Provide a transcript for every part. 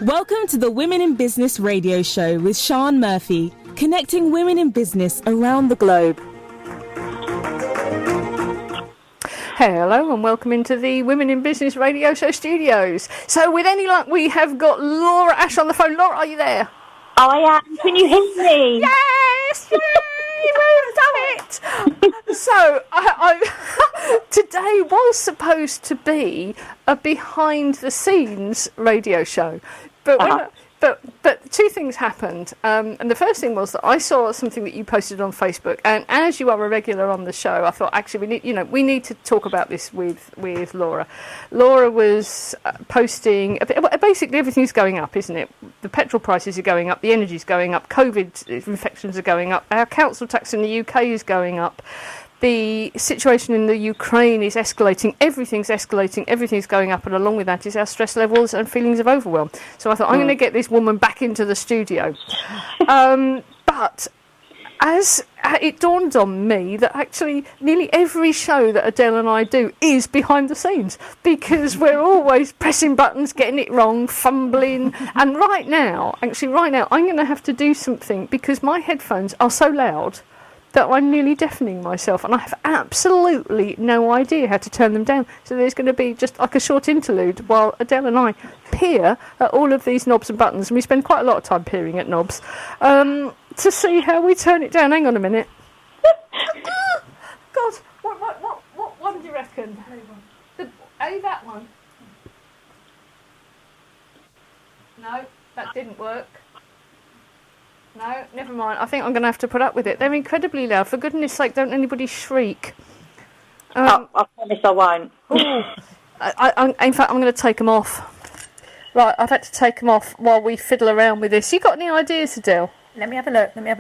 Welcome to the Women in Business radio show with Sian Murphy, connecting women in business around the globe. Hello and welcome into the Women in Business radio show studios. So with any luck we have got Laura Ash on the phone. Laura, are you there? I am. Can you hear me? Yes! Yay! We've done it! So, today was supposed to be a behind-the-scenes radio show, but but two things happened. And the first thing was that I saw something that you posted on Facebook, and as you are a regular on the show, I thought actually we need to talk about this with Laura. Laura was posting basically everything's going up, isn't it? The petrol prices are going up, the energy's going up, COVID infections are going up, our council tax in the UK is going up. The situation in the Ukraine is escalating, everything's going up, and along with that is our stress levels and feelings of overwhelm. So I thought, I'm going to get this woman back into the studio. But as it dawned on me that actually nearly every show that Adele and I do is behind the scenes, because we're always pressing buttons, getting it wrong, fumbling. And right now, I'm going to have to do something because my headphones are so loud that I'm nearly deafening myself, and I have absolutely no idea how to turn them down. So there's going to be just like a short interlude while Adele and I peer at all of these knobs and buttons, and we spend quite a lot of time peering at knobs to see how we turn it down. Hang on a minute. God, what one do you reckon? That one. No, that didn't work. No, never mind. I think I'm going to have to put up with it. They're incredibly loud. For goodness sake, don't anybody shriek. I promise I won't. In fact, I'm going to take them off. Right, I've had to take them off while we fiddle around with this. You got any ideas, Adele? Let me have a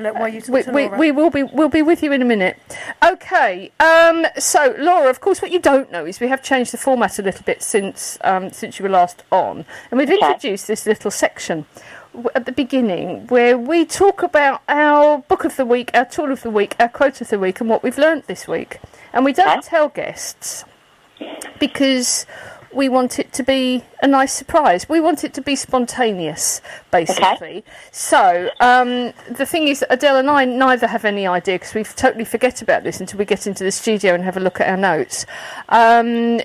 look while you talk to Laura. We'll be with you in a minute. Okay, so Laura, of course, what you don't know is we have changed the format a little bit since you were last on, and we've introduced this little section at the beginning where we talk about our book of the week, our tool of the week, our quote of the week, and what we've learnt this week. And we don't tell guests because we want it to be a nice surprise. We want it to be spontaneous, basically. Okay. So the thing is that Adele and I neither have any idea because we totally forget about this until we get into the studio and have a look at our notes.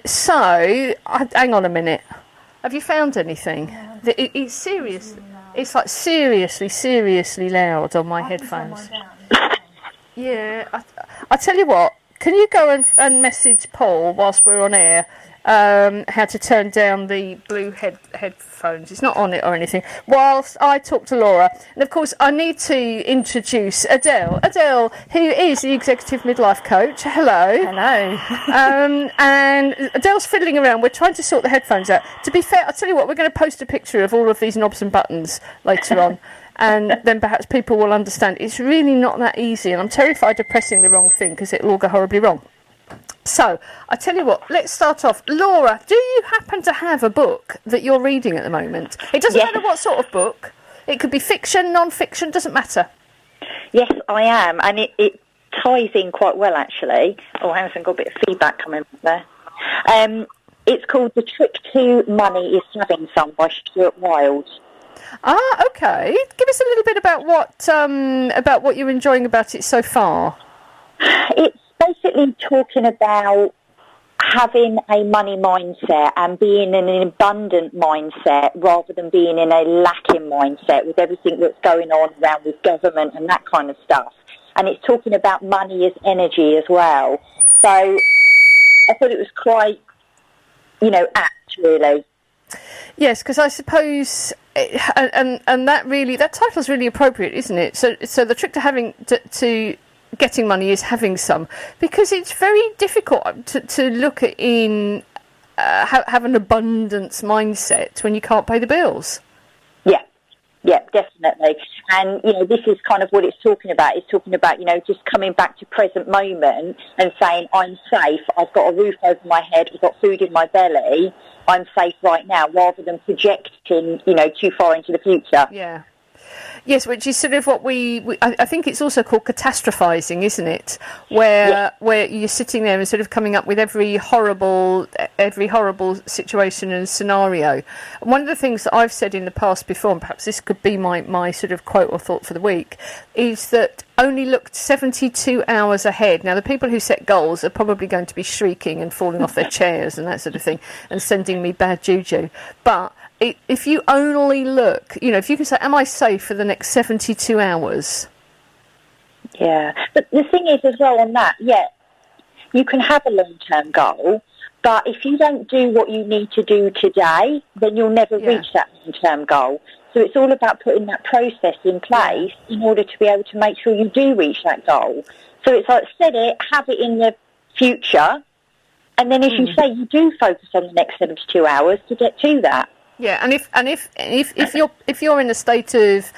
So hang on a minute. Have you found anything? Yeah. It's serious. It's like seriously loud on my headphones. Yeah, I tell you what, can you go and message Paul whilst we're on air how to turn down the blue headphones? It's not on it or anything. Whilst I talk to Laura, and of course I need to introduce Adele. Adele, who is the executive midlife coach. Hello. Hello. And Adele's fiddling around. We're trying to sort the headphones out. To be fair, I'll tell you what, we're going to post a picture of all of these knobs and buttons later on. And then perhaps people will understand. It's really not that easy, and I'm terrified of pressing the wrong thing because it'll all go horribly wrong. So, I tell you what, let's start off. Laura, do you happen to have a book that you're reading at the moment? It doesn't matter what sort of book. It could be fiction, non-fiction, doesn't matter. Yes, I am, and it ties in quite well, actually. Oh, hang on, I've got a bit of feedback coming from there. It's called The Trick to Money is Having Some by Stuart Wilde. Ah, okay. Give us a little bit about what you're enjoying about it so far. It's basically talking about having a money mindset and being in an abundant mindset rather than being in a lacking mindset with everything that's going on around with government and that kind of stuff. And it's talking about money as energy as well. So I thought it was quite, apt, really. Yes, because I suppose, and that title's really appropriate, isn't it? So the trick to getting money is having some, because it's very difficult to look at have an abundance mindset when you can't pay the bills. Yeah, definitely. And, this is kind of what it's talking about. It's talking about, just coming back to present moment and saying, I'm safe, I've got a roof over my head, I've got food in my belly, I'm safe right now, rather than projecting, too far into the future. Yeah. Yes, which is sort of what I think it's also called catastrophizing, isn't it? Where you're sitting there and sort of coming up with every horrible situation and scenario. And one of the things that I've said in the past before, and perhaps this could be my sort of quote or thought for the week, is that only look 72 hours ahead. Now, the people who set goals are probably going to be shrieking and falling off their chairs and that sort of thing and sending me bad juju. But if you only look, if you can say, am I safe for the next 72 hours? Yeah. But the thing is as well on that, you can have a long-term goal, but if you don't do what you need to do today, then you'll never reach that long-term goal. So it's all about putting that process in place in order to be able to make sure you do reach that goal. So it's like set it, have it in the future, and then as you say, you do focus on the next 72 hours to get to that. Yeah, and if you're in a state of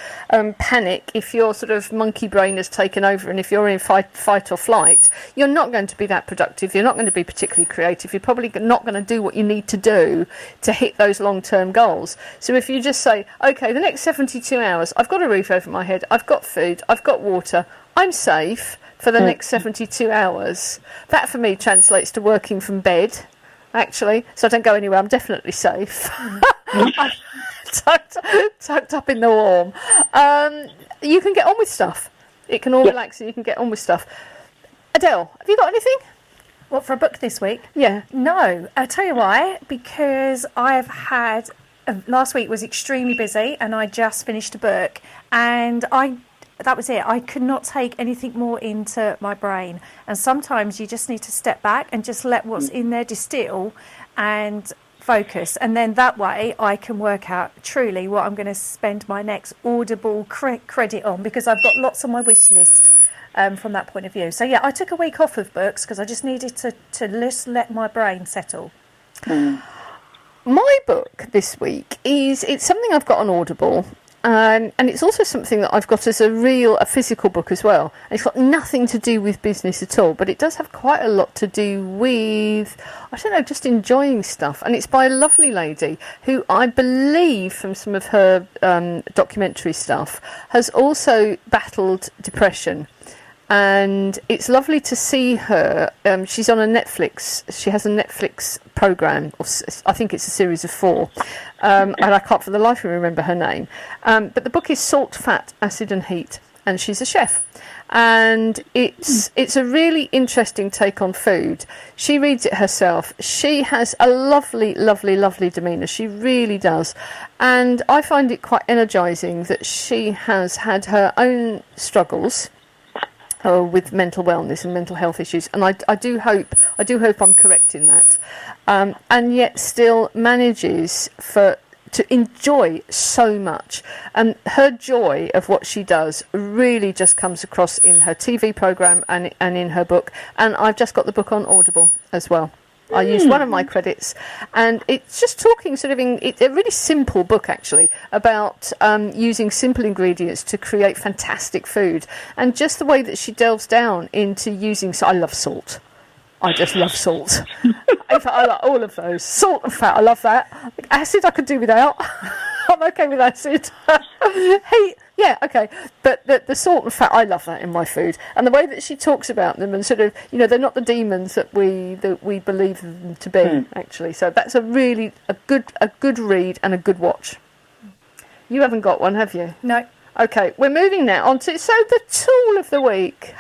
panic, if your sort of monkey brain has taken over, and if you're in fight or flight, you're not going to be that productive. You're not going to be particularly creative. You're probably not going to do what you need to do to hit those long-term goals. So if you just say, okay, the next 72 hours, I've got a roof over my head, I've got food, I've got water, I'm safe for the next 72 hours. That for me translates to working from bed. Actually, so I don't go anywhere. I'm definitely safe. I'm tucked up in the warm. You can get on with stuff. It can all relax and you can get on with stuff. Adele, have you got anything? What, for a book this week? Yeah. No. I'll tell you why. Because I've had... last week was extremely busy and I just finished a book. And that was it. I could not take anything more into my brain. And sometimes you just need to step back and just let what's in there distill and focus. And then that way I can work out truly what I'm going to spend my next Audible credit on, because I've got lots on my wish list from that point of view. So, yeah, I took a week off of books because I just needed to just let my brain settle. My book this week it's something I've got on Audible. And it's also something that I've got as a physical book as well. And it's got nothing to do with business at all, but it does have quite a lot to do with, I don't know, just enjoying stuff. And it's by a lovely lady who I believe from some of her documentary stuff has also battled depression. And it's lovely to see her. She's on a Netflix. She has a Netflix program. I think it's a series of 4. And I can't for the life of me remember her name. But the book is Salt, Fat, Acid and Heat. And she's a chef. And it's a really interesting take on food. She reads it herself. She has a lovely, lovely, lovely demeanour. She really does. And I find it quite energising that she has had her own struggles with mental wellness and mental health issues, and I do hope I'm correct in that, and yet still manages to enjoy so much, and her joy of what she does really just comes across in her TV programme and in her book. And I've just got the book on Audible as well. I used one of my credits, and it's just talking it's a really simple book actually about using simple ingredients to create fantastic food, and just the way that she delves down into using. So I love salt. I just love salt. In fact, I like all of those. Salt and fat, I love that. Acid, I could do without. I'm okay with acid. Heat, yeah, okay. But the salt and fat, I love that in my food. And the way that she talks about them, and sort of, they're not the demons that we believe them to be, actually. So that's a good read and a good watch. You haven't got one, have you? No. Okay, we're moving now on to the tool of the week.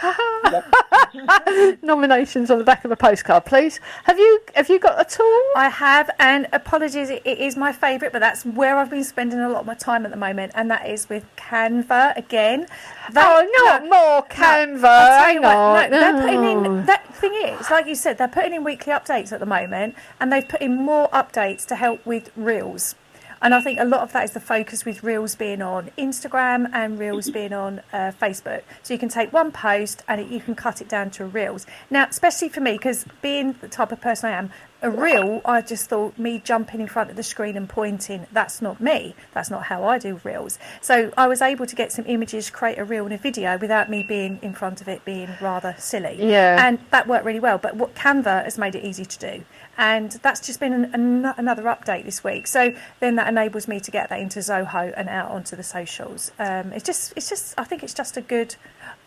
Nominations on the back of a postcard, please. Have you got a tool? I have, and apologies, it is my favourite, but that's where I've been spending a lot of my time at the moment, and that is with Canva again. More Canva. Hang on. They're putting in. That thing is, like you said, they're putting in weekly updates at the moment, and they've put in more updates to help with Reels. And I think a lot of that is the focus with Reels being on Instagram and Reels being on Facebook. So you can take one post and you can cut it down to Reels. Now, especially for me, because being the type of person I am, A reel, I just thought me jumping in front of the screen and pointing, that's not me. That's not how I do reels. So I was able to get some images, create a reel and a video without me being in front of it being rather silly. Yeah. And that worked really well. But what Canva has made it easy to do. And that's just been another update this week. So then that enables me to get that into Zoho and out onto the socials. It's just. I think it's just a good.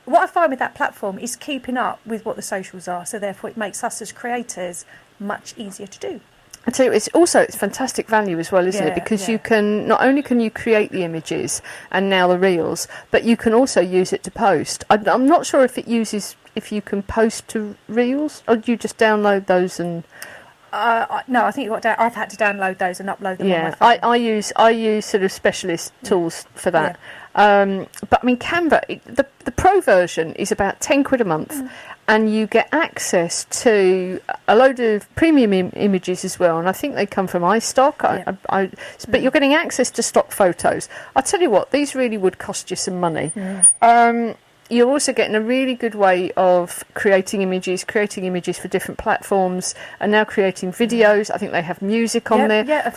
What I find with that platform is keeping up with what the socials are. So therefore, it makes us as creators much easier to do. I tell you, it's fantastic value as well, isn't it? Because you can not only can you create the images and now the reels, but you can also use it to post. I'm not sure if if you can post to reels, or do you just download those and? No, I think I've had to download those and upload them. On my phone. I use sort of specialist tools for that. But I mean, Canva, the pro version is about £10 a month, and you get access to a load of premium images as well. And I think they come from iStock. But you're getting access to stock photos. I'll tell you what, these really would cost you some money. You're also getting a really good way of creating images for different platforms, and now creating videos. I think they have music on there. Yeah,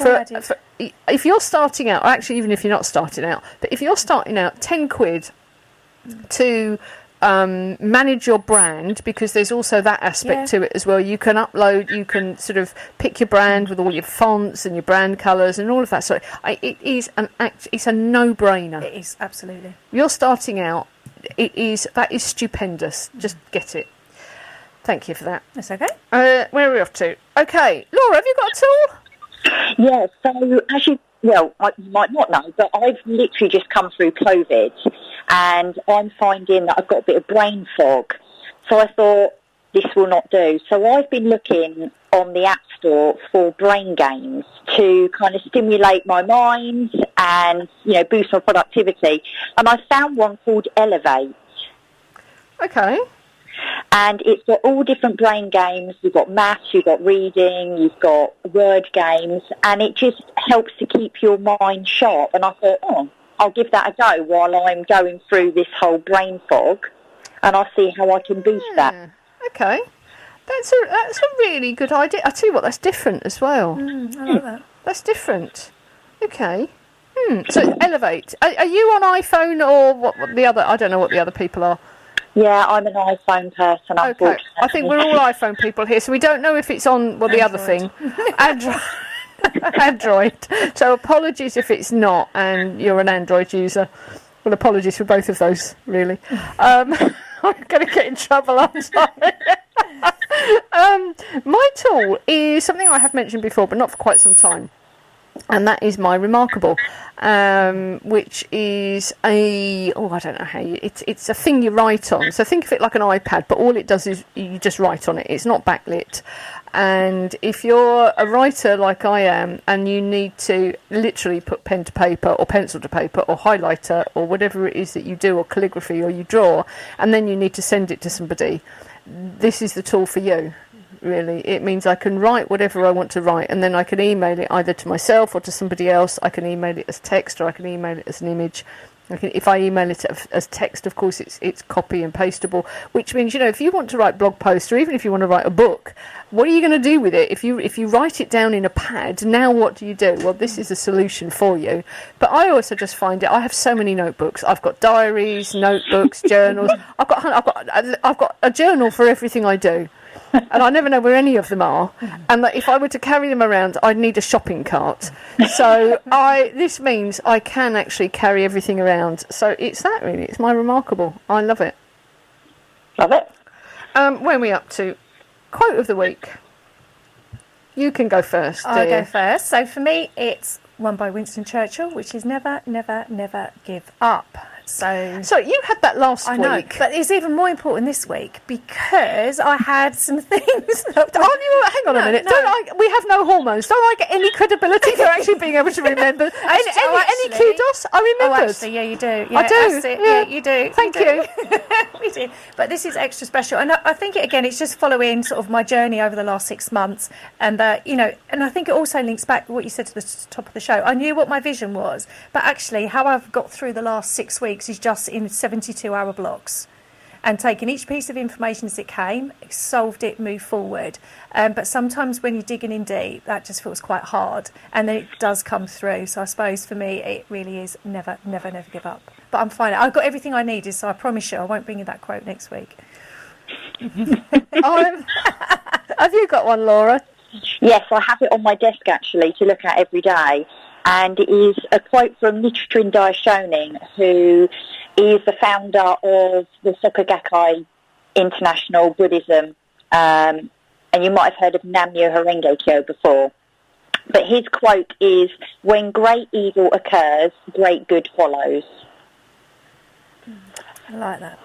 if you're starting out, or actually even if you're not starting out, but if you're starting out, £10 to manage your brand, because there's also that aspect to it as well. You can upload, you can sort of pick your brand with all your fonts and your brand colours and all of that. So it's a no-brainer. It is, absolutely. You're starting out. That is stupendous. Just get it. Thank you for that. That's okay. Where are we off to? Okay, Laura, have you got a tool? Yeah, so as you might not know, but I've literally just come through COVID, and I'm finding that I've got a bit of brain fog. So I thought, this will not do. So I've been looking on the App Store for brain games to kind of stimulate my mind and, boost my productivity. And I found one called Elevate. Okay. And it's got all different brain games. You've got maths, you've got reading, you've got word games, and it just helps to keep your mind sharp. And I thought, I'll give that a go while I'm going through this whole brain fog, and I'll see how I can boost that. Okay. That's a really good idea. I tell you what, that's different as well. I like that. That's different. Okay. So Elevate. Are you on iPhone or what the other? I don't know what the other people are. Yeah, I'm an iPhone person. Okay. I think we're all iPhone people here, so we don't know if it's on the other thing, Android. So apologies if it's not, and you're an Android user. Well, apologies for both of those, really. I'm going to get in trouble, I'm sorry. My tool is something I have mentioned before, but not for quite some time. And that is my Remarkable, which is I don't know how it's a thing you write on. So think of it like an iPad, but all it does is you just write on it. It's not backlit. And if you're a writer like I am, and you need to literally put pen to paper or pencil to paper or highlighter or whatever it is that you do, or calligraphy, or you draw, and then you need to send it to somebody, this is the tool for you. Really, it means I can write whatever I want to write, and then I can email it either to myself or to somebody else. I can email it as text, or I can email it as an image. If I email it as text, of course, it's copy and pastable, which means, if you want to write blog posts, or even if you want to write a book, what are you going to do with it? If you write it down in a pad, now what do you do? Well, this is a solution for you. But I also just find it, I have so many notebooks. I've got diaries, notebooks, journals. I've got a journal for everything I do. And I never know where any of them are, and that if I were to carry them around, I'd need a shopping cart. So this means I can actually carry everything around. So it's that, really. It's my Remarkable. I love it. Love it. Where are we up to? Quote of the week. You can go first. I'll go first. So for me, it's one by Winston Churchill, which is never, never, never give up. So you had that last week. I know, but it's even more important this week because I had some things. Hang on a minute. No. We have no hormones. Don't I get any credibility for actually being able to remember? Any kudos? I remembered. Oh, actually, yeah, you do. Yeah, I do. That's it. Yeah, you do. Thank you. We do. But this is extra special, and I think it's just following sort of my journey over the last 6 months, and and I think it also links back to what you said to the top of the show. I knew what my vision was, but actually, how I've got through the last 6 weeks is just in 72-hour blocks. and taken each piece of information as it came, solved it, moved forward. But sometimes when you're digging in deep, that just feels quite hard, and then it does come through. So I suppose for me, it really is never give up. But I'm fine. I've got everything I needed, so I promise you I won't bring you that quote next week. Have you got one, Laura? Yes, I have it on my desk actually to look at every day, and it is a quote from Nichiren Daishonin, who is the founder of the Soka Gakkai International Buddhism, and you might have heard of Nammyo Horenge Kyo before. But his quote is, "When great evil occurs, great good follows." I like that.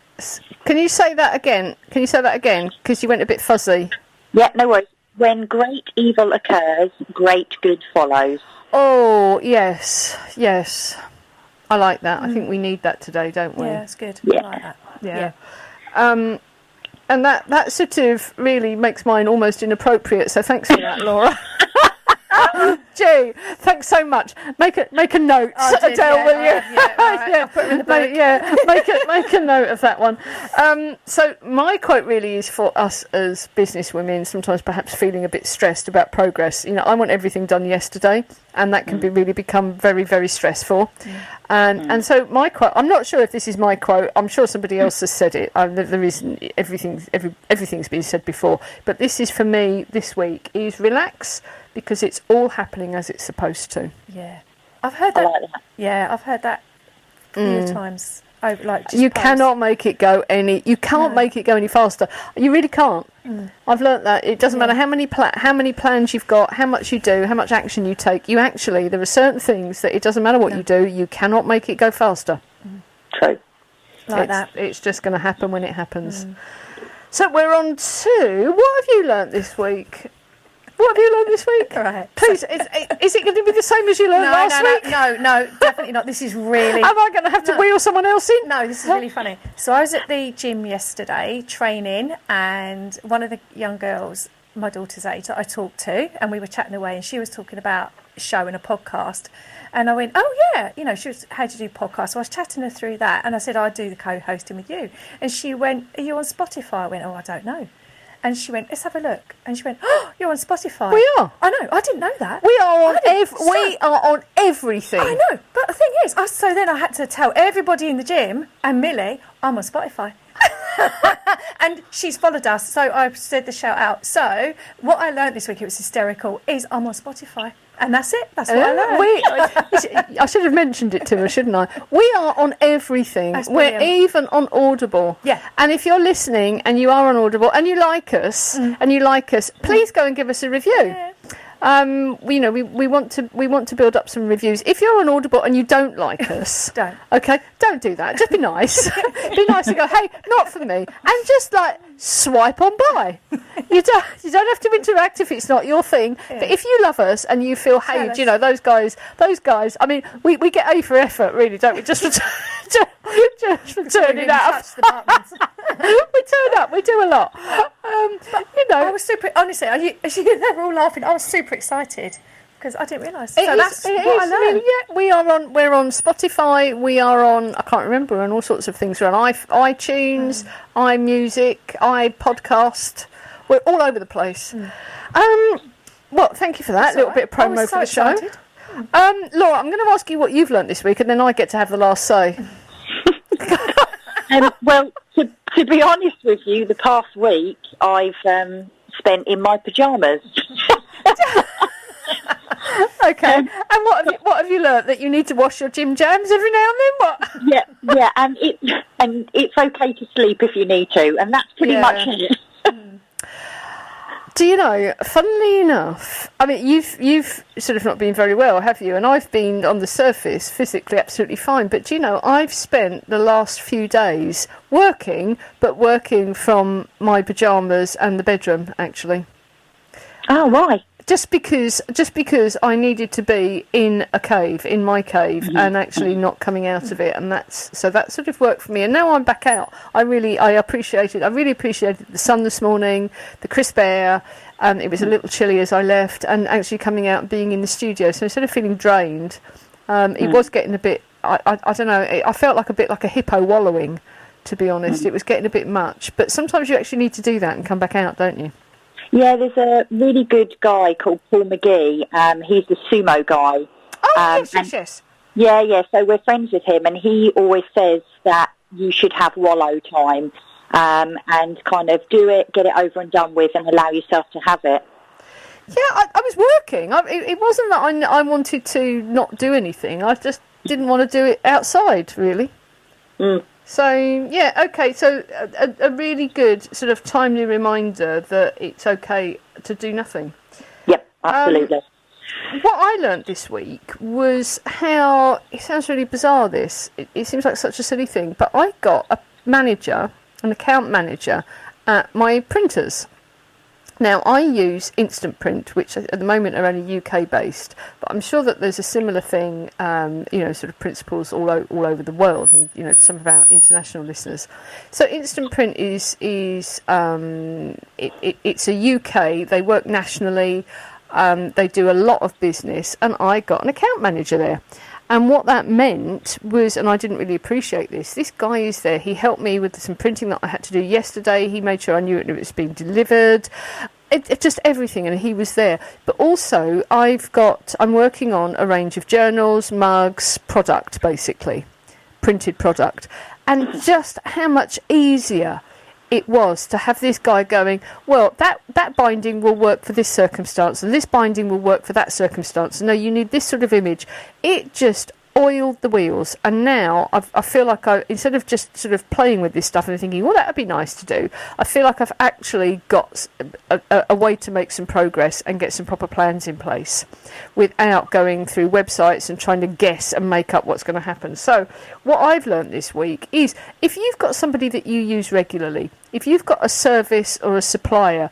Can you say that again? Because you went a bit fuzzy. Yeah, no worries. When great evil occurs, great good follows. Oh, yes. I like that. I think we need that today, don't we? Yeah, it's good. Yeah. I like that. Yeah. And that sort of really makes mine almost inappropriate, so thanks for that, Laura. Gee, thanks so much. Make a note, Adele, will you? I'll put it in the book. Make a note of that one. So my quote really is for us as business women, sometimes perhaps feeling a bit stressed about progress. You know, I want everything done yesterday, and that can really become very, very stressful. And so my quote, I'm not sure if this is my quote, I'm sure somebody else has said it. There isn't, everything's been said before, but this is for me this week, is relax, because it's all happening as it's supposed to. Yeah, I've heard that. I like that. Yeah, I've heard that a few times. You cannot make it go any. You can't make it go any faster. You really can't. I've learnt that it doesn't matter how many plans you've got, how much you do, how much action you take. There are certain things that it doesn't matter what you do. You cannot make it go faster. True. It's just going to happen when it happens. So we're on to, what have you learnt this week? What have you learned this week? Right. Please, is it going to be the same as you learned last week? No, definitely not. This is really... Am I going to have to wheel someone else in? No, this is really funny. So I was at the gym yesterday training, and one of the young girls, my daughter's age, that I talked to, and we were chatting away, and she was talking about a show and a podcast. And I went, oh, yeah, she was, how do you do podcasts? So I was chatting her through that, and I said, I do the co-hosting with you. And she went, are you on Spotify? I went, oh, I don't know. And she went, let's have a look. And she went, oh, you're on Spotify. We are. I know. I didn't know that. We are on everything. I know. But the thing is, so then I had to tell everybody in the gym and Millie, I'm on Spotify. And she's followed us. So I said the shout out. So what I learned this week, it was hysterical, is I'm on Spotify. And that's it. That's what I learned. I should have mentioned it to her, shouldn't I? We are on everything. We're even on Audible. Yeah. And if you're listening and you are on Audible and you like us, please go and give us a review. Yeah. We want to build up some reviews. If you're on Audible and you don't like us, don't do that. Just be nice. Be nice and go, hey, not for me, and just swipe on by. You don't have to interact if it's not your thing. Yeah. But if you love us and you feel, hey, those guys. I mean, we get A for effort, really, don't we? Just for turning up. We turn up. We do a lot. I was super. Honestly, they were all laughing. I was super excited because I didn't realise. So that's what I learned. We're on Spotify. We are on. I can't remember. We're on all sorts of things. We're on iTunes, iMusic, iPodcast. We're all over the place. Well, thank you for that. A little bit of promo for the show. Laura, I'm going to ask you what you've learnt this week, and then I get to have the last say. Well, to be honest with you, the past week I've spent in my pyjamas. Okay. And what have you learnt? That you need to wash your gym jams every now and then? What? Yeah, and it's okay to sleep if you need to, and that's pretty much it. Do you know, funnily enough, I mean, you've sort of not been very well, have you? And I've been on the surface physically absolutely fine. But do you know, I've spent the last few days working from my pyjamas and the bedroom, actually. Oh, why? Just because I needed to be in my cave, and actually not coming out of it, and that sort of worked for me. And now I'm back out. I really appreciated the sun this morning, the crisp air. It was a little chilly as I left, and actually coming out and being in the studio. So instead of feeling drained, it was getting a bit. I don't know. I felt like a bit like a hippo wallowing. to be honest. It was getting a bit much. But sometimes you actually need to do that and come back out, don't you? Yeah, there's a really good guy called Paul McGee. He's the sumo guy. Oh, yes. Yeah, so we're friends with him, and he always says that you should have wallow time and kind of do it, get it over and done with, and allow yourself to have it. Yeah, I was working. It wasn't that I wanted to not do anything. I just didn't want to do it outside, really. So, yeah, okay. So a really good sort of timely reminder that it's okay to do nothing. Yep, absolutely. What I learnt this week was how, it sounds really bizarre this, it seems like such a silly thing, but I got an account manager at my printers. Now, I use Instant Print, which at the moment are only UK based, but I'm sure that there's a similar thing, sort of principles all over the world, and some of our international listeners. So Instant Print it's a UK. They work nationally. They do a lot of business, and I got an account manager there. And what that meant was, and I didn't really appreciate this guy is there. He helped me with some printing that I had to do yesterday. He made sure I knew it was being delivered. It just everything, and he was there. But also, I'm working on a range of journals, mugs, product, basically, printed product. And just how much easier it was to have this guy going, well, that binding will work for this circumstance, and this binding will work for that circumstance. No, you need this sort of image. It just oiled the wheels, and now I feel like instead of just sort of playing with this stuff and thinking, well, that would be nice to do, I feel like I've actually got a way to make some progress and get some proper plans in place without going through websites and trying to guess and make up what's going to happen. So what I've learned this week is, if you've got somebody that you use regularly, if you've got a service or a supplier,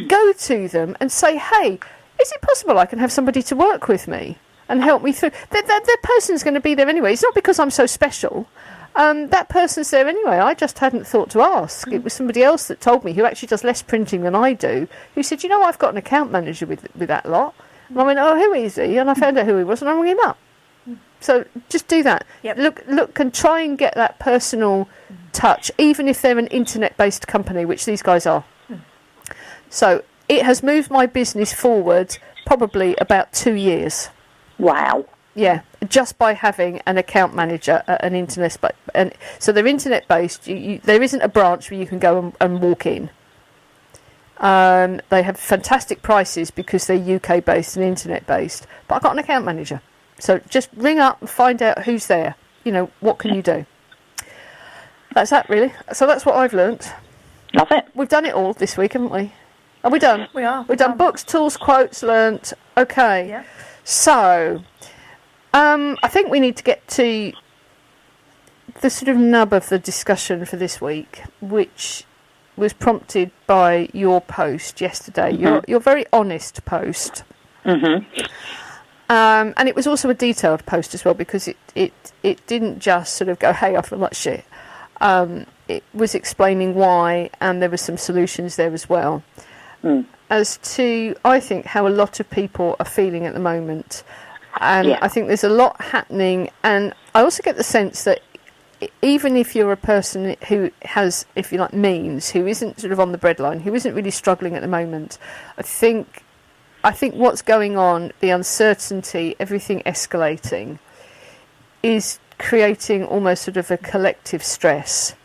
go to them and say, hey, is it possible I can have somebody to work with me and help me through? That person's going to be there anyway. It's not because I'm so special. That person's there anyway. I just hadn't thought to ask. It was somebody else that told me, who actually does less printing than I do, who said, I've got an account manager with that lot. And I went, oh, who is he? And I found out who he was, and I rang him up. So just do that. Yep. Look and try and get that personal touch, even if they're an internet-based company, which these guys are. So it has moved my business forward probably about 2 years. Wow. Yeah, just by having an account manager at an internet, and so they're internet based. There isn't a branch where you can go and walk in. They have fantastic prices because they're UK based and internet based. But I've got an account manager, so just ring up and find out who's there. What can you do? That's that really. So that's what I've learnt. Love it. We've done it all this week, haven't we? Are we done? We are. We've done books, tools, quotes, learnt. Okay. Yeah. So, I think we need to get to the sort of nub of the discussion for this week, which was prompted by your post yesterday, your very honest post. And it was also a detailed post as well, because it didn't just sort of go, hey, I feel like shit. It was explaining why, and there were some solutions there as well. As to, I think, how a lot of people are feeling at the moment. And I think there's a lot happening. And I also get the sense that even if you're a person who has, if you like, means, who isn't sort of on the breadline, who isn't really struggling at the moment, I think what's going on, the uncertainty, everything escalating, is creating almost sort of a collective stress.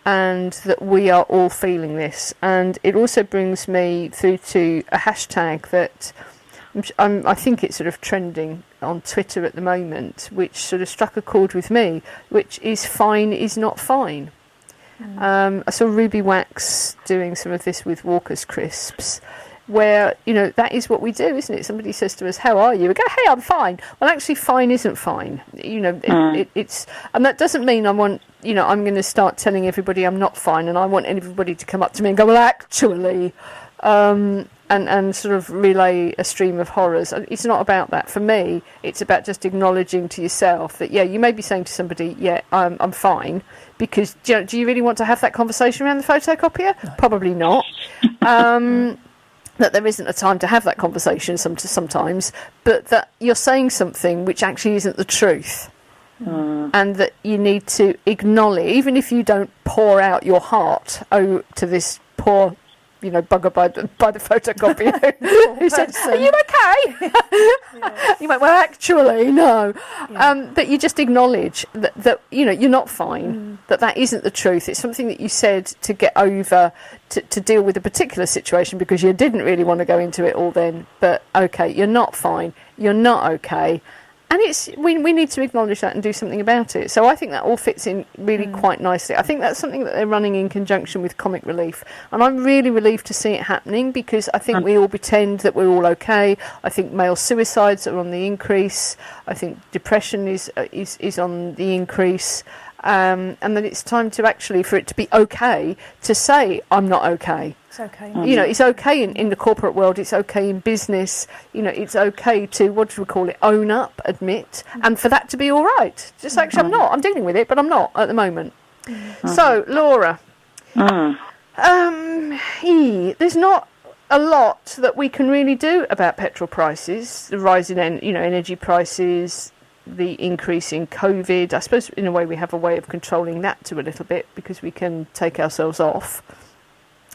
And that we are all feeling this. And it also brings me through to a hashtag that I think it's sort of trending on Twitter at the moment, which sort of struck a chord with me, which is fine is not fine. I saw Ruby Wax doing some of this with Walker's Crisps, where, that is what we do, isn't it? Somebody says to us, how are you? We go, hey, I'm fine. Well, actually, fine isn't fine. It's, and that doesn't mean I'm going to start telling everybody I'm not fine, and I want everybody to come up to me and go, well, actually, and sort of relay a stream of horrors. It's not about that. For me, it's about just acknowledging to yourself that, you may be saying to somebody, I'm fine, because do you really want to have that conversation around the photocopier? No. Probably not. That there isn't a time to have that conversation sometimes, but that you're saying something which actually isn't the truth. and that you need to acknowledge, even if you don't pour out your heart to this poor, bugger by the photocopier who said, "Are you okay?" You went, "Well, actually, no." That you just acknowledge that you're not fine. That isn't the truth. It's something that you said to get over, to deal with a particular situation because you didn't really want to go into it all then. But okay, you're not fine. You're not okay. And we need to acknowledge that and do something about it. So I think that all fits in really quite nicely. I think that's something that they're running in conjunction with Comic Relief. And I'm really relieved to see it happening because I think we all pretend that we're all okay. I think male suicides are on the increase. I think depression is on the increase. And that it's time to actually, for it to be okay, to say, I'm not okay. It's okay. It's okay in the corporate world, it's okay in business, it's okay to, what do we call it, own up, admit, and for that to be all right. Just actually, I'm dealing with it, but I'm not at the moment. So, Laura, there's not a lot that we can really do about petrol prices, the rise in energy prices, the increase in COVID. I suppose in a way we have a way of controlling that to a little bit because we can take ourselves off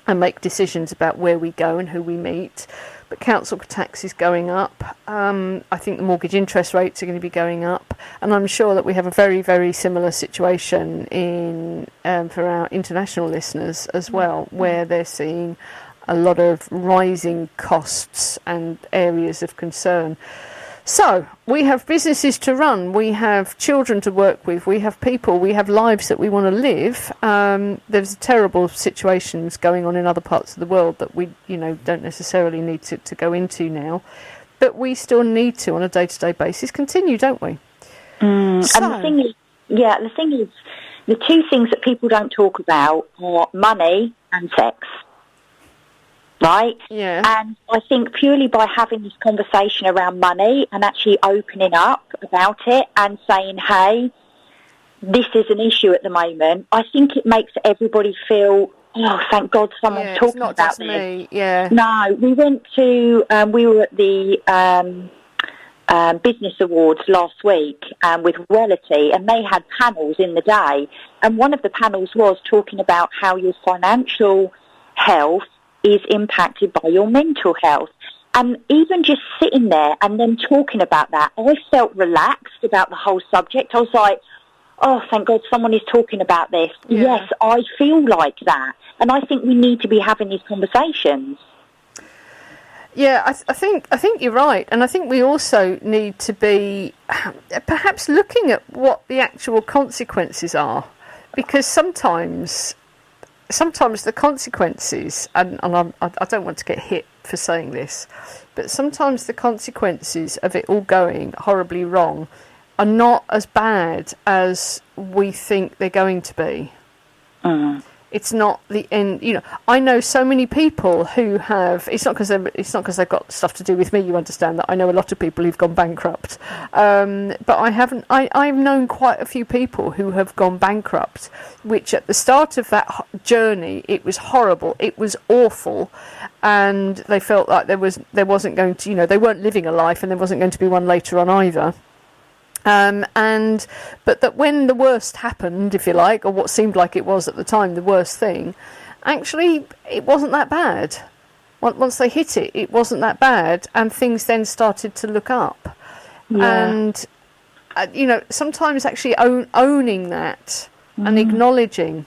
and make decisions about where we go and who we meet. But council tax is going up. I think the mortgage interest rates are going to be going up, and I'm sure that we have a very, very similar situation in for our international listeners as well, where they're seeing a lot of rising costs and areas of concern. So, we have businesses to run, we have children to work with, we have people, we have lives that we want to live. There's terrible situations going on in other parts of the world that we, don't necessarily need to go into now. But we still need to, on a day-to-day basis, continue, don't we? So, and the thing is, the two things that people don't talk about are money and sex. Right? Yeah. And I think purely by having this conversation around money and actually opening up about it and saying, hey, this is an issue at the moment, I think it makes everybody feel, oh, thank God someone's talking about this. It's not just me, yeah. No, we went to, we were at the Business Awards last week with Reality, and they had panels in the day. And one of the panels was talking about how your financial health is impacted by your mental health. And even just sitting there and then talking about that, I felt relaxed about the whole subject. I was like, oh, thank God someone is talking about this. Yeah. Yes, I feel like that. And I think we need to be having these conversations. Yeah, I think you're right. And I think we also need to be perhaps looking at what the actual consequences are. Because sometimes the consequences, and I don't want to get hit for saying this, but sometimes the consequences of it all going horribly wrong are not as bad as we think they're going to be. It's not the end. I know so many people who have. It's not because they've got stuff to do with me. You understand that. I know a lot of people who've gone bankrupt, but I haven't. I've known quite a few people who have gone bankrupt, which at the start of that journey, it was horrible. It was awful, and they felt like there wasn't going to. They weren't living a life, and there wasn't going to be one later on either. But that when the worst happened, if you like, or what seemed like it was at the time, the worst thing, actually it wasn't that bad. Once they hit it, it wasn't that bad, and things then started to look up. Yeah. And sometimes actually owning that and acknowledging.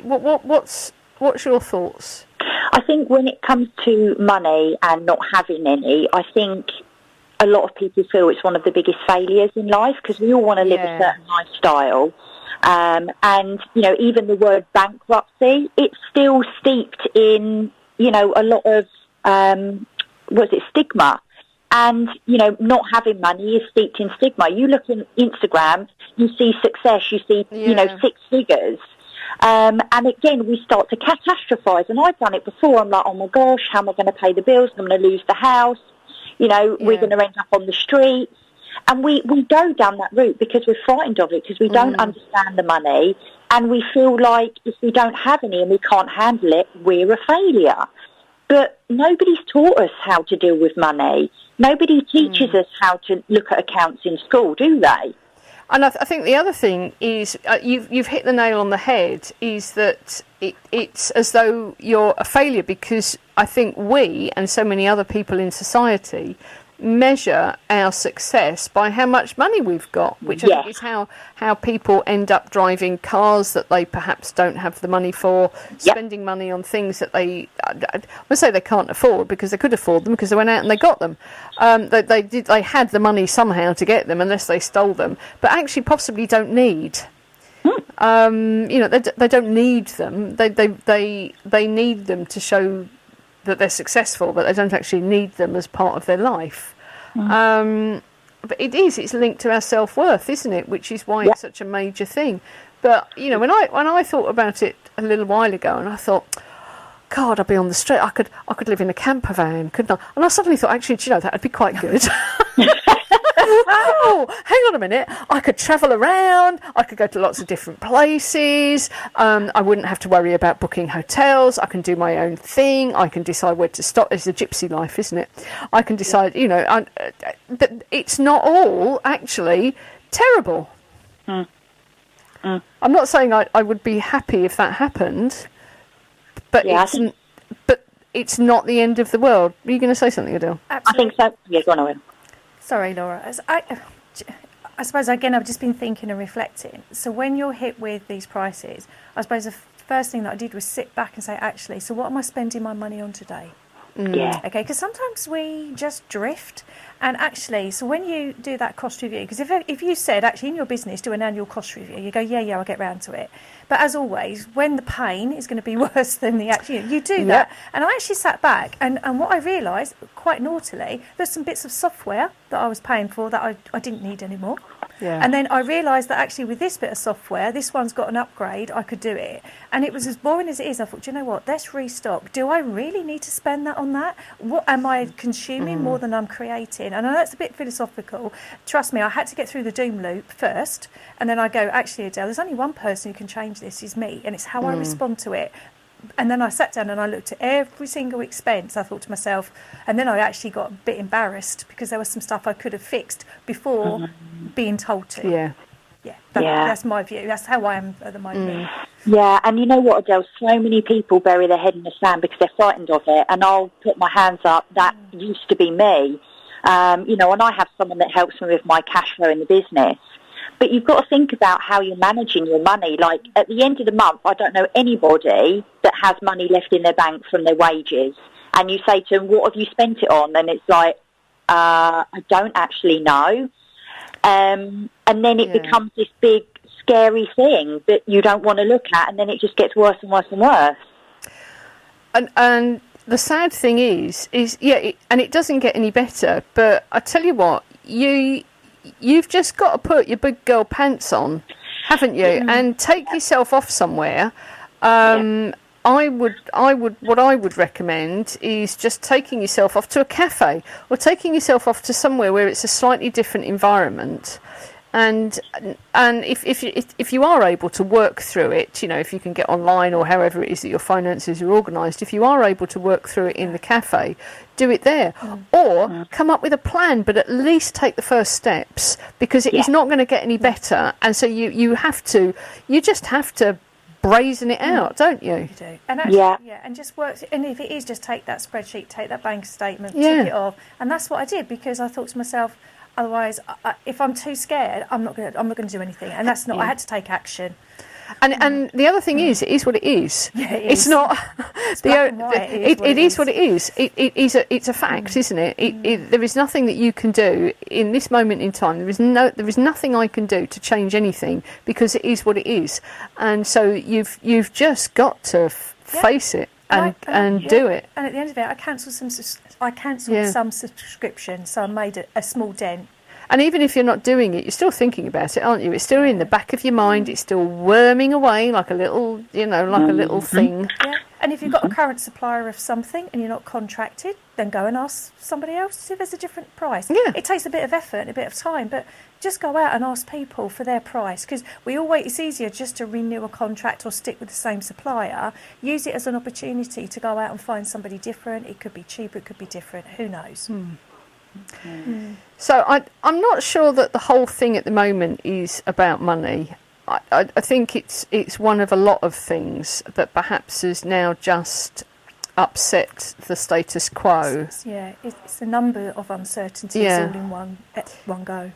What's your thoughts? I think when it comes to money and not having any, I think a lot of people feel it's one of the biggest failures in life because we all want to live a certain lifestyle. And, even the word bankruptcy, it's still steeped in, a lot of, stigma. And, not having money is steeped in stigma. You look on Instagram, you see success, you see, 6 figures. And again, we start to catastrophize. And I've done it before. I'm like, oh my gosh, how am I going to pay the bills? I'm going to lose the house. We're going to end up on the streets. And we go down that route because we're frightened of it, because we don't understand the money. And we feel like if we don't have any and we can't handle it, we're a failure. But nobody's taught us how to deal with money. Nobody teaches us how to look at accounts in school, do they? And I think the other thing is, you've hit the nail on the head, is that it's as though you're a failure, because I think we and so many other people in society measure our success by how much money we've got, which I think is how people end up driving cars that they perhaps don't have the money for, spending money on things that I say they can't afford, because they could afford them because they went out and they got them. They had the money somehow to get them, unless they stole them, but actually possibly don't need. They don't need them. They need them to show that they're successful, but they don't actually need them as part of their life. But it's linked to our self-worth, isn't it? Which is why it's such a major thing. But when I thought about it a little while ago, and I thought, God, I'd be on the street. I could live in a camper van, couldn't I? And I suddenly thought, actually, that would be quite good. Oh, hang on a minute. I could travel around. I could go to lots of different places. I wouldn't have to worry about booking hotels. I can do my own thing. I can decide where to stop. It's a gypsy life, isn't it? I can decide, that it's not all actually terrible. I'm not saying I would be happy if that happened, but it's not the end of the world. Are you going to say something, Adele? Absolutely. I think so. Yeah, go on, Owen. Sorry, Laura. I suppose, again, I've just been thinking and reflecting. So when you're hit with these prices, I suppose the first thing that I did was sit back and say, actually, so what am I spending my money on today? Yeah. Okay, because sometimes we just drift. And actually, so when you do that cost review, because if you said, actually, in your business, do an annual cost review, you go, yeah, I'll get round to it. But as always, when the pain is going to be worse than the action, you do that. And I actually sat back, and what I realised, quite naughtily, there's some bits of software that I was paying for that I didn't need anymore. Yeah. And then I realised that actually with this bit of software, this one's got an upgrade, I could do it. And it was as boring as it is. I thought, do you know what, let's restock. Do I really need to spend that on that? What am I consuming more than I'm creating? And I know it's a bit philosophical. Trust me, I had to get through the doom loop first. And then I go, actually, Adele, there's only one person who can change this, is me. And it's how I respond to it. And then I sat down and I looked at every single expense. I thought to myself, and then I actually got a bit embarrassed because there was some stuff I could have fixed before being told to. That's my view. That's how I am at the moment. Yeah, and you know what, Adele? So many people bury their head in the sand because they're frightened of it. And I'll put my hands up. That used to be me. And I have someone that helps me with my cash flow in the business. But you've got to think about how you're managing your money. Like, at the end of the month, I don't know anybody that has money left in their bank from their wages. And you say to them, what have you spent it on? And it's like, I don't actually know. And then it becomes this big, scary thing that you don't want to look at. And then it just gets worse and worse and worse. And the sad thing is and it doesn't get any better. But I tell you what, you've just got to put your big girl pants on, haven't you? And take yourself off somewhere. What I would recommend is just taking yourself off to a cafe, or taking yourself off to somewhere where it's a slightly different environment. And if you are able to work through it, if you can get online or however it is that your finances are organised, if you are able to work through it in the cafe, do it there. Or come up with a plan, but at least take the first steps, because it is not going to get any better. And so you just have to brazen it out, don't you? You do. And actually, and just work. And if it is, just take that spreadsheet, take that bank statement, tick it off. And that's what I did, because I thought to myself, otherwise, if I'm too scared, I'm not going to do anything. And that's not. I had to take action. And the other thing is, it is what it is. Yeah, it is. It's not. It's black and white. It is what it is. It's a fact, isn't it? There is nothing that you can do in this moment in time. There is nothing I can do to change anything, because it is what it is. And so you've just got to face it and do it. And at the end of it, I cancelled some subscriptions, so I made a small dent. And even if you're not doing it, you're still thinking about it, aren't you? It's still in the back of your mind. It's still worming away like a little, like a little thing. Yeah. And if you've got a current supplier of something and you're not contracted, then go and ask somebody else to see if there's a different price. Yeah. It takes a bit of effort and a bit of time, but just go out and ask people for their price, because it's easier just to renew a contract or stick with the same supplier. Use it as an opportunity to go out and find somebody different. It could be cheaper, it could be different. Who knows? So I'm not sure that the whole thing at the moment is about money. I think it's one of a lot of things that perhaps has now just upset the status quo. Yeah, it's a number of uncertainties all in one go.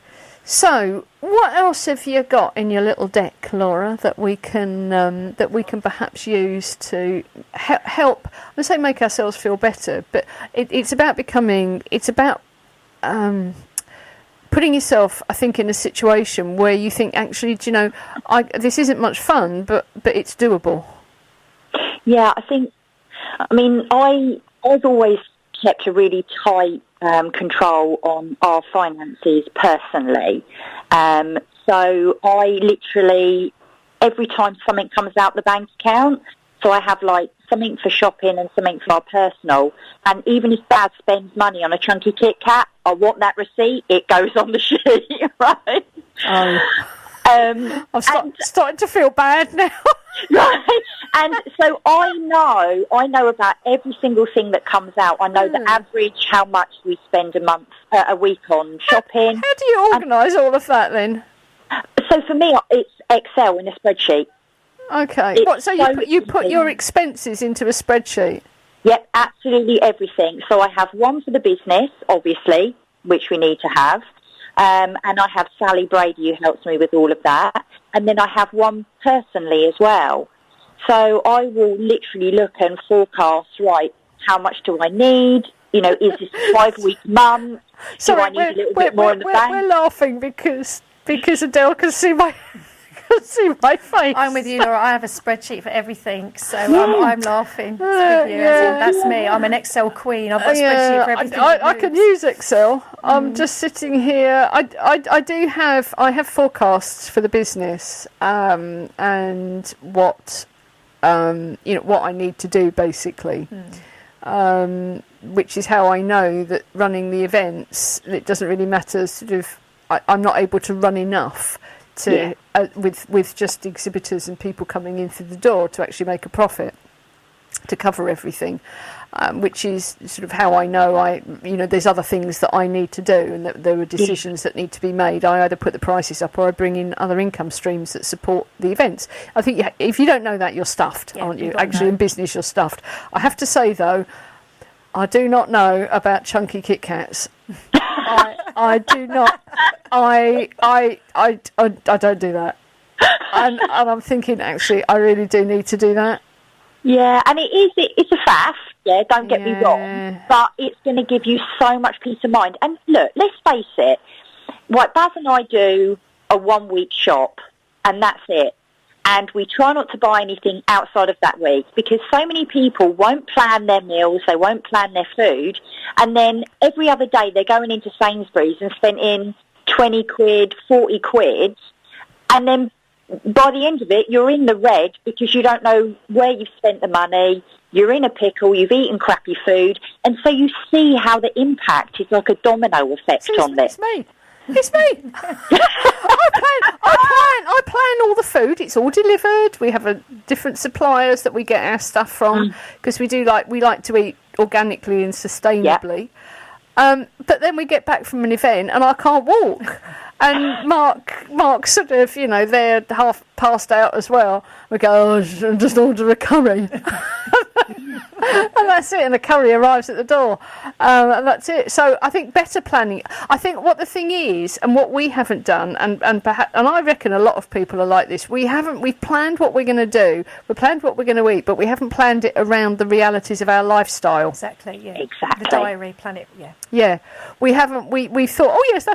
So, what else have you got in your little deck, Laura, that we can perhaps use to help? I would say make ourselves feel better, but it's about putting yourself, I think, in a situation where you think, actually, do you know, this isn't much fun, but it's doable. Yeah, I've always kept a really tight control on our finances personally. So I literally, every time something comes out the bank account, so I have like something for shopping and something for our personal. And even if Dad spends money on a chunky Kit Kat, I want that receipt. It goes on the sheet, right? I'm starting to feel bad now. Right. And so I know about every single thing that comes out. I know the average, how much we spend a week on shopping. How do you organise all of that then? So for me, it's Excel in a spreadsheet. Okay. So you put your expenses into a spreadsheet? Yep, absolutely everything. So I have one for the business, obviously, which we need to have. And I have Sally Brady who helps me with all of that. And then I have one personally as well. So I will literally look and forecast, right, how much do I need? You know, is this a 5-week month? Do I need a little bit more in the bank? We're laughing because Adele can see my face. I'm with you, Laura. I have a spreadsheet for everything, so I'm laughing with you. That's me. I'm an Excel queen. I've got a spreadsheet for everything. I can use Excel. I'm just sitting here. I have forecasts for the business and what what I need to do basically. Which is how I know that running the events, it doesn't really matter. Sort of, I'm not able to run enough to with just exhibitors and people coming in through the door to actually make a profit to cover everything, which is sort of how I know there's other things that I need to do and that there are decisions that need to be made. I either put the prices up or I bring in other income streams that support the events. I think if you don't know that, you're stuffed, aren't you? Actually, in business, you're stuffed. I have to say though, I do not know about chunky Kit Kats. I do not. I don't do that. And I'm thinking, actually, I really do need to do that. Yeah, and it's a faff, don't get me wrong, but it's going to give you so much peace of mind. And look, let's face it, Baz and I do a 1-week shop, and that's it. And we try not to buy anything outside of that week because so many people won't plan their meals, they won't plan their food, and then every other day they're going into Sainsbury's and spending 20 quid, 40 quid, and then by the end of it, you're in the red because you don't know where you've spent the money, you're in a pickle, you've eaten crappy food, and so you see how the impact is like a domino effect on this. It's me. I plan all the food. It's all delivered. We have different suppliers that we get our stuff from because we like to eat organically and sustainably. But then we get back from an event and I can't walk. And Mark sort of, they're half passed out as well. We go, just order a curry. And that's it, and the curry arrives at the door. And that's it. So I think better planning. I think what the thing is, and what we haven't done, and I reckon a lot of people are like this, we've planned what we're going to do, we've planned what we're going to eat, but we haven't planned it around the realities of our lifestyle. Exactly, yeah. Exactly. The diary, plan it, yeah. Yeah. We haven't, we've thought, oh yes,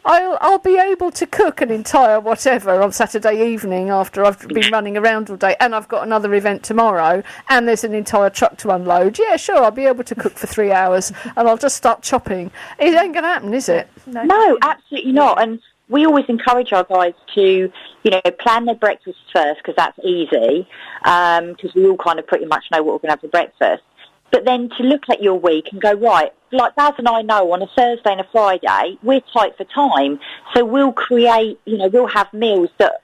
I'll be able to cook an entire whatever on Saturday evening after I've been running around all day, and I've got another event tomorrow, and there's an entire truck to unload. Yeah, sure, I'll be able to cook for 3 hours, and I'll just start chopping. It ain't going to happen, is it? No, absolutely not. And we always encourage our guys to, plan their breakfast first because that's easy, because we all kind of pretty much know what we're going to have for breakfast. But then to look at your week and go, right, like Baz and I know on a Thursday and a Friday, we're tight for time. So we'll create, we'll have meals that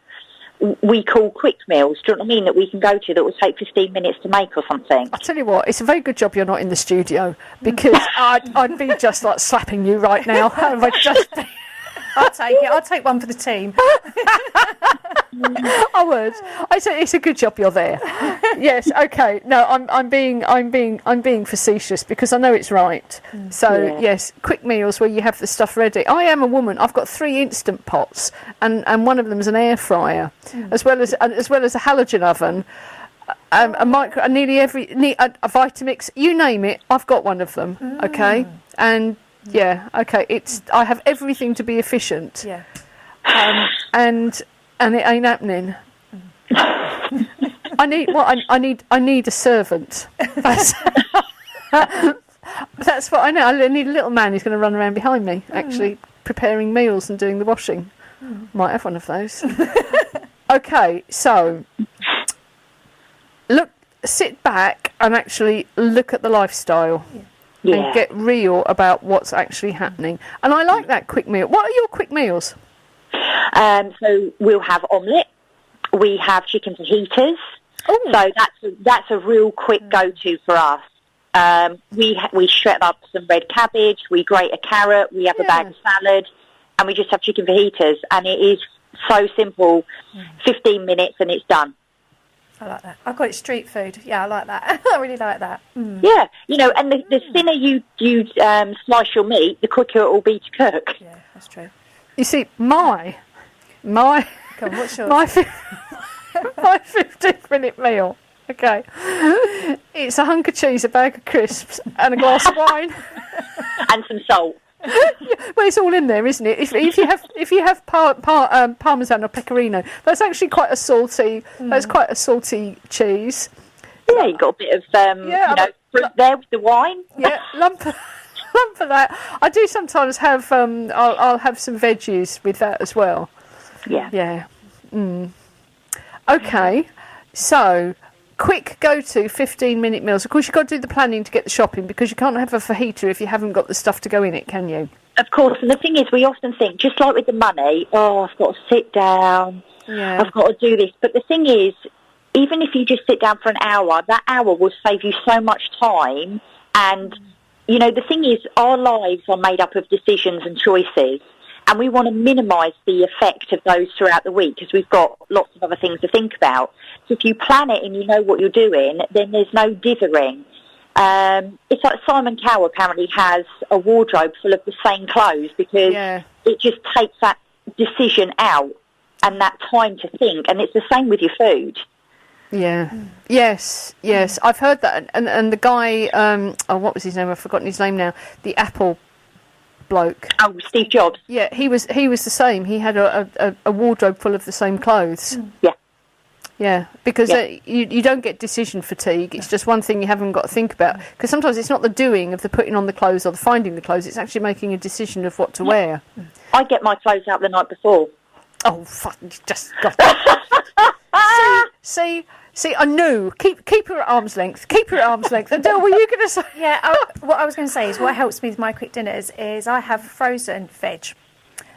we call quick meals. Do you know what I mean? That we can go to that will take 15 minutes to make or something. I tell you what, it's a very good job you're not in the studio, because I'd be just like slapping you right now. I'll take it. I'll take one for the team. I would. It's a good job you're there. Yes. Okay. No, I'm being facetious, because I know it's right. So yes, quick meals where you have the stuff ready. I am a woman. I've got 3 instant pots, and one of them is an air fryer, as well as a halogen oven. A micro, a Vitamix, you name it, I've got one of them. Okay, and yeah, okay. I have everything to be efficient. Yeah. And it ain't happening. I need a servant. That's what I know. I need a little man who's going to run around behind me, actually preparing meals and doing the washing. Might have one of those. Okay, so sit back and actually look at the lifestyle. And get real about what's actually happening. And I like that quick meal. What are your quick meals? So we'll have omelette. We have chicken fajitas. Ooh. So that's a real quick go-to for us. We shred up some red cabbage. We grate a carrot. We have a bag of salad, and we just have chicken fajitas. And it is so simple. 15 minutes and it's done. I like that. I call it street food. Yeah, I like that. I really like that. Yeah, and the thinner you slice your meat, the quicker it will be to cook. Yeah, that's true. You see, my Come on, what's yours? my 15-minute meal. Okay, it's a hunk of cheese, a bag of crisps, and a glass of wine, and some salt. Well, it's all in there, isn't it? If you have Parmesan or Pecorino, that's actually quite a salty. That's quite a salty cheese. Yeah, you got a bit of fruit there with the wine. Yeah, lump of that. I do sometimes have. I'll have some veggies with that as well. Yeah. Yeah. Okay, so quick go-to 15-minute meals. Of course, you've got to do the planning to get the shopping, because you can't have a fajita if you haven't got the stuff to go in it, can you? Of course, and the thing is, we often think, just like with the money, I've got to sit down, I've got to do this. But the thing is, even if you just sit down for an hour, that hour will save you so much time. And, the thing is, our lives are made up of decisions and choices. And we want to minimise the effect of those throughout the week, because we've got lots of other things to think about. So if you plan it and you know what you're doing, then there's no dithering. It's like Simon Cowell apparently has a wardrobe full of the same clothes, because it just takes that decision out and that time to think. And it's the same with your food. Yeah. Yes. I've heard that. And the guy, what was his name? I've forgotten his name now. The Apple bloke. Oh, Steve Jobs. Yeah, he was the same. He had a wardrobe full of the same clothes. Yeah. Yeah, because you don't get decision fatigue. It's just one thing you haven't got to think about. Because sometimes it's not the doing of the putting on the clothes or the finding the clothes. It's actually making a decision of what to wear. I get my clothes out the night before. Oh, fuck! Just got See, I knew. Keep her at arm's length. Keep her at arm's length. Adele, were you going to say? Yeah, what I was going to say is what helps me with my quick dinners is I have frozen veg.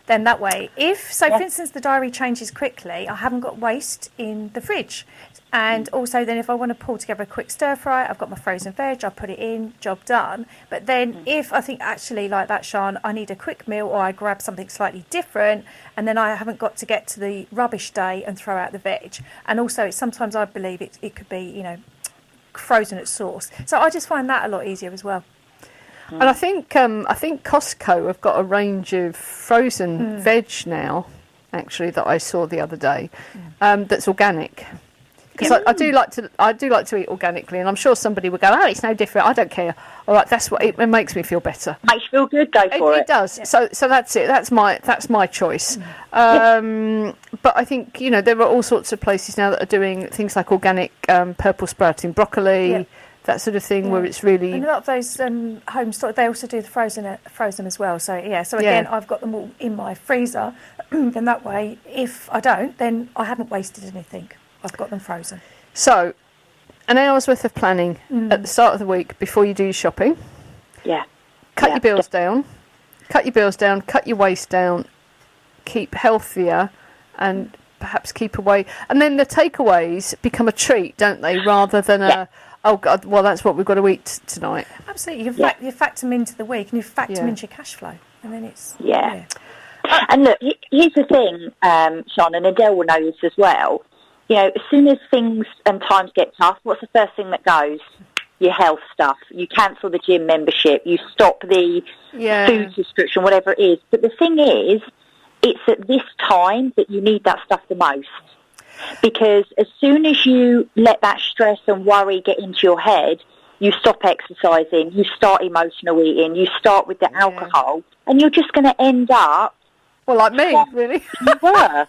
Then that way, for instance, the diary changes quickly, I haven't got waste in the fridge. And also then if I want to pull together a quick stir fry, I've got my frozen veg, I put it in, job done. But then if I think actually like that, Sian, I need a quick meal, or I grab something slightly different, and then I haven't got to get to the rubbish day and throw out the veg. And also sometimes I believe it could be, frozen at source. So I just find that a lot easier as well. And I think Costco have got a range of frozen veg now, actually, that I saw the other day, that's organic. Because I do like to eat organically, and I'm sure somebody would go, "Oh, it's no different. I don't care." All right, that's what it makes me feel better. Makes you feel good. Go for it. It does. Yeah. So that's it. That's my choice. But I think there are all sorts of places now that are doing things like organic purple sprouting broccoli. Yeah. That sort of thing, where it's really... And a lot of those home stores, they also do the frozen as well. So, again, I've got them all in my freezer. Then that way, if I don't, then I haven't wasted anything. I've got them frozen. So, an hour's worth of planning at the start of the week before you do your shopping. Yeah. Cut your bills down. Cut your waste down. Keep healthier. And perhaps keep away. And then the takeaways become a treat, don't they, rather than oh God, well, that's what we've got to eat tonight. Absolutely. You factor them into the week, and you factor them into your cash flow, and then it's And look, here's the thing, Sian, and Adele will know this as well. You know, as soon as things and times get tough, what's the first thing that goes? Your health stuff. You cancel the gym membership. You stop the food subscription, whatever it is. But the thing is, it's at this time that you need that stuff the most. Because as soon as you let that stress and worry get into your head, you stop exercising, you start emotional eating, you start with the alcohol, and you're just going to end up... Well, like me, really. You were.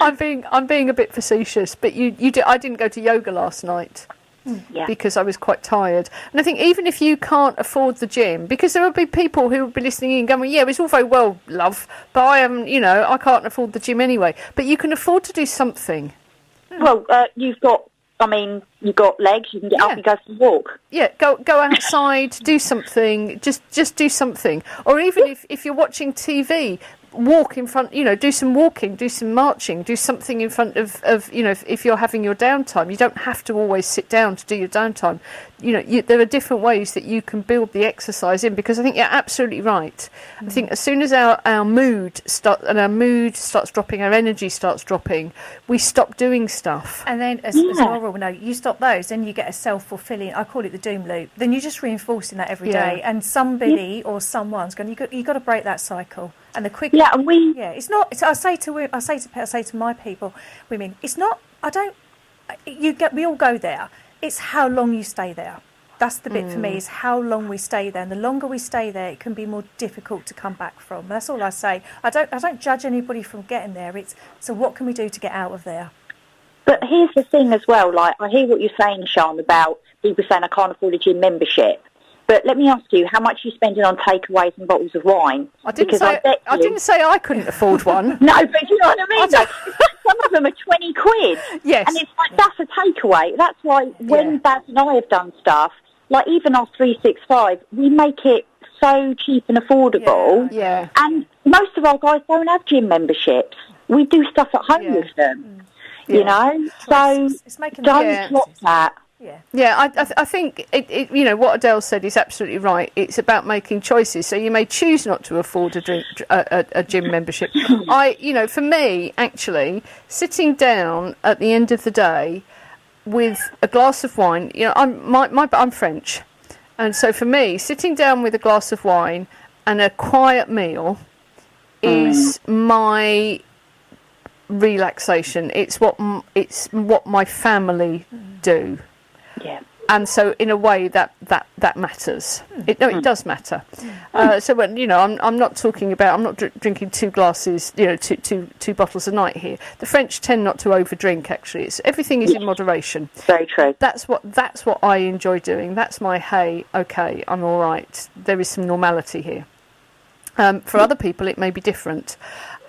I'm being a bit facetious, but I didn't go to yoga last night because I was quite tired. And I think even if you can't afford the gym, because there will be people who will be listening in going, yeah, it's all very well, love, but I can't afford the gym anyway. But you can afford to do something. Well, you've got legs, you can get up and go for a walk. Yeah, go outside, do something, just do something. Or even if you're watching TV, walk in front, do some walking, do some marching, do something in front of if you're having your downtime. You don't have to always sit down to do your downtime. There are different ways that you can build the exercise in, because I think you're absolutely right. I think as soon as our mood starts dropping, our energy starts dropping, we stop doing stuff. And then, as Laura will know, you stop those, then you get a self-fulfilling, I call it the doom loop. Then you're just reinforcing that every day, and somebody or someone's going, you've got to break that cycle. And the quicker, it's not. I say to my people, women, it's not. We all go there. It's how long you stay there. That's the bit for me, is how long we stay there. And the longer we stay there, it can be more difficult to come back from. That's all I say. I don't judge anybody from getting there. So what can we do to get out of there? But here's the thing as well. Like, I hear what you're saying, Sian, about people saying I can't afford a gym membership. But let me ask you, how much are you spending on takeaways and bottles of wine? I didn't say I couldn't afford one. No, but you know what I mean? Some of them are 20 quid. Yes. And it's like, that's a takeaway. That's why when Baz and I have done stuff, like even our 365, we make it so cheap and affordable. Yeah. And most of our guys don't have gym memberships. We do stuff at home with them, you know? So don't drop that. Yeah, I think what Adele said is absolutely right. It's about making choices. So you may choose not to afford a gym membership. For me, actually, sitting down at the end of the day with a glass of wine. I'm French, and so for me, sitting down with a glass of wine and a quiet meal is my relaxation. It's what my family do. Yeah. And so, in a way, that matters. It does matter. So, when I'm not talking about. I'm not drinking 2 glasses, two bottles a night here. The French tend not to overdrink. Actually, everything is in moderation. Very true. That's what I enjoy doing. That's my okay, I'm all right. There is some normality here. For other people, it may be different.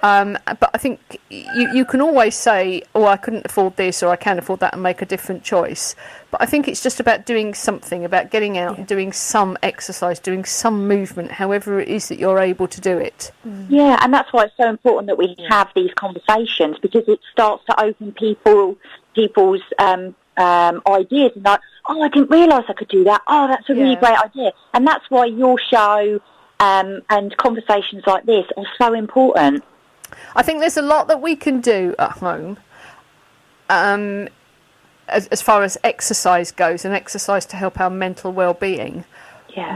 But I think you can always say, oh, I couldn't afford this or I can afford that, and make a different choice. But I think it's just about doing something, about getting out and doing some exercise, doing some movement, however it is that you're able to do it. Yeah, and that's why it's so important that we have these conversations, because it starts to open people's ideas, and like, oh, I didn't realise I could do that. Oh, that's a really great idea. And that's why your show and conversations like this are so important. I think there's a lot that we can do at home as far as exercise goes, and exercise to help our mental well-being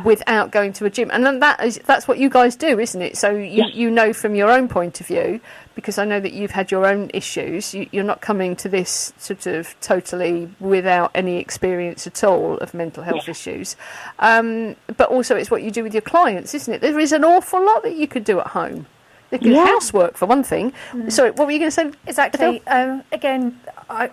without going to a gym. And then that's what you guys do, isn't it? So you know from your own point of view, because I know that you've had your own issues, you're not coming to this sort of totally without any experience at all of mental health issues. But also it's what you do with your clients, isn't it? There is an awful lot that you could do at home. Housework, for one thing. Sorry, what were you going to say? Exactly. Again, I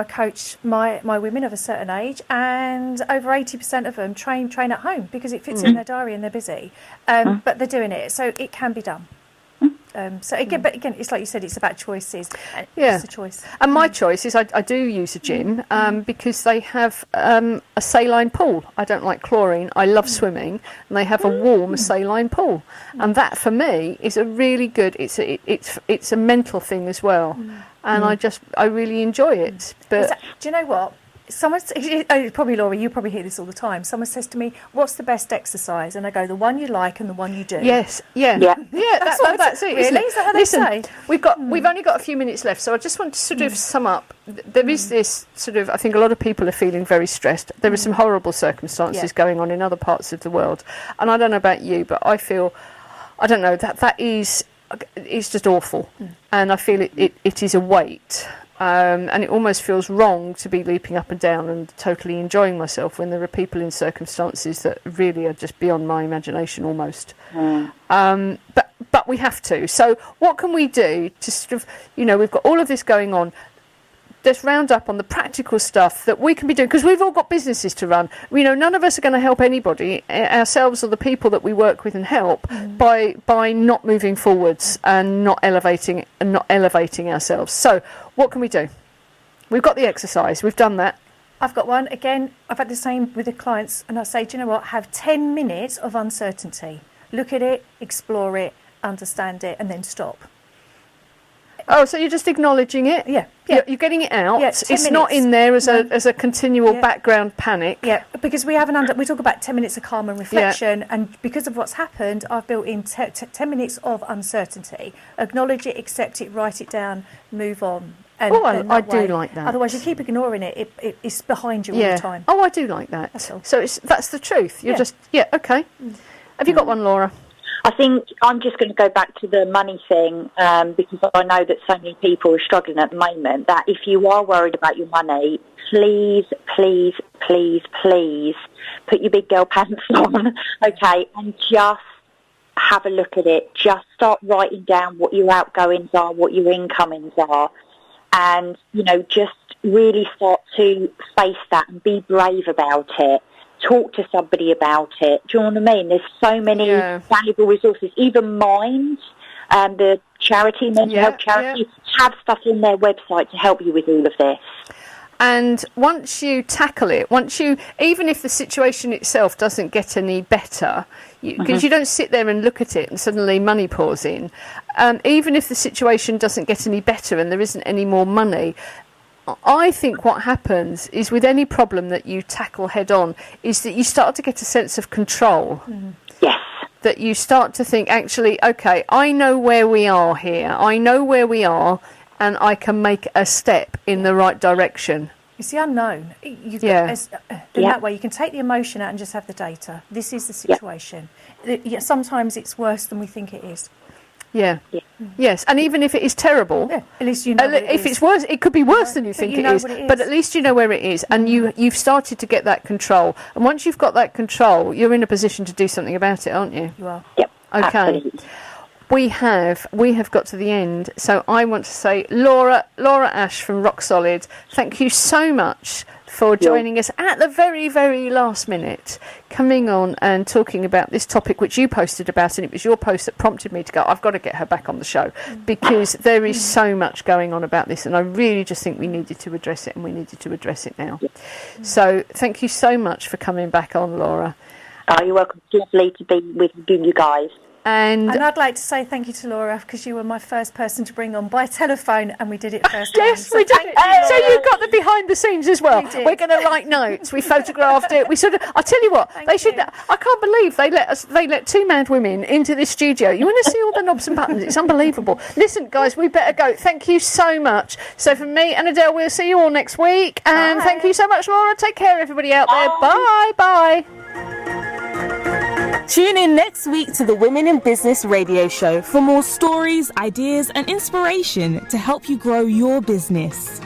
coach my women of a certain age, and over 80% of them train at home because it fits in their diary and they're busy. But they're doing it, so it can be done. So again, but again, it's like you said, it's about choices. Yeah. It's a choice. And my choice is I do use a gym because they have a saline pool. I don't like chlorine. I love swimming, and they have a warm saline pool, and that for me is a really good. It's a mental thing as well, and I really enjoy it. But Do you know what? Probably Laura, you probably hear this all the time. Someone says to me, "What's the best exercise?" And I go, "The one you like and the one you do." yes, yeah. That's it. Really? Is that what they say? We've only got a few minutes left, so I just want to sort of sum up. There is this sort of, I think a lot of people are feeling very stressed. There are some horrible circumstances going on in other parts of the world, and I don't know about you, but I feel, I don't know, that is just awful, and I feel it is a weight. And it almost feels wrong to be leaping up and down and totally enjoying myself when there are people in circumstances that really are just beyond my imagination almost. But we have to. So what can we do to sort of, we've got all of this going on. Let's round up on the practical stuff that we can be doing, because we've all got businesses to run. None of us are going to help anybody, ourselves or the people that we work with and help, by not moving forwards and not elevating ourselves. So what can we do? We've got the exercise. We've done that. I've got one. Again, I've had the same with the clients, and I say, do you know what? Have 10 minutes of uncertainty. Look at it, explore it, understand it, and then stop. Oh, so you're just acknowledging it? Yeah. You're getting it out. Yeah, it's not in there as a continual background panic. Yeah, because we talk about 10 minutes of calm and reflection, and because of what's happened, I've built in 10 minutes of uncertainty. Acknowledge it, accept it, write it down, move on. And I do like that. Otherwise, you keep ignoring it. It's behind you all the time. Oh, I do like that. So that's the truth. You're just okay. Have you got one, Laura? I think I'm just going to go back to the money thing because I know that so many people are struggling at the moment, that if you are worried about your money, please, please, please, please put your big girl pants on, okay, and just have a look at it. Just start writing down what your outgoings are, what your incomings are, and, just really start to face that and be brave about it. Talk to somebody about it. Do you know what I mean? There's so many valuable resources. Even Mind, the charity, mental health charity, have stuff in their website to help you with all of this. And once you tackle it, even if the situation itself doesn't get any better, because you don't sit there and look at it and suddenly money pours in, even if the situation doesn't get any better and there isn't any more money, I think what happens is with any problem that you tackle head on is that you start to get a sense of control. Yes. That you start to think, actually, okay, I know where we are here. I know where we are, and I can make a step in the right direction. It's the unknown. That way you can take the emotion out and just have the data. This is the situation. Sometimes it's worse than we think it is. Yeah. Yes, and even if it is terrible, at least you know what it is. If it's worse, it could be worse than you think it is. But at least you know where it is, and you've started to get that control. And once you've got that control, you're in a position to do something about it, aren't you? You are. Yep. Okay. Absolutely. We have got to the end, so I want to say, Laura Ash from Rock Solid, thank you so much for joining us at the very, very last minute, coming on and talking about this topic which you posted about, and it was your post that prompted me to go, I've got to get her back on the show, because there is so much going on about this, and I really just think we needed to address it, and we needed to address it now. So thank you so much for coming back on, Laura. Oh, you're welcome. It's lovely to be with you guys. And I'd like to say thank you to Laura, because you were my first person to bring on by telephone, and we did it first time. Yes, we did it. So you got the behind the scenes as well. We're going to write notes. We photographed it. We sort of. I tell you what, I can't believe they let two mad women into this studio. You want to see all the knobs and buttons? It's unbelievable. Listen, guys, we better go. Thank you so much. So from me and Adele, we'll see you all next week. And thank you so much, Laura. Take care, everybody out there. Bye. Tune in next week to the Women in Business radio show for more stories, ideas and inspiration to help you grow your business.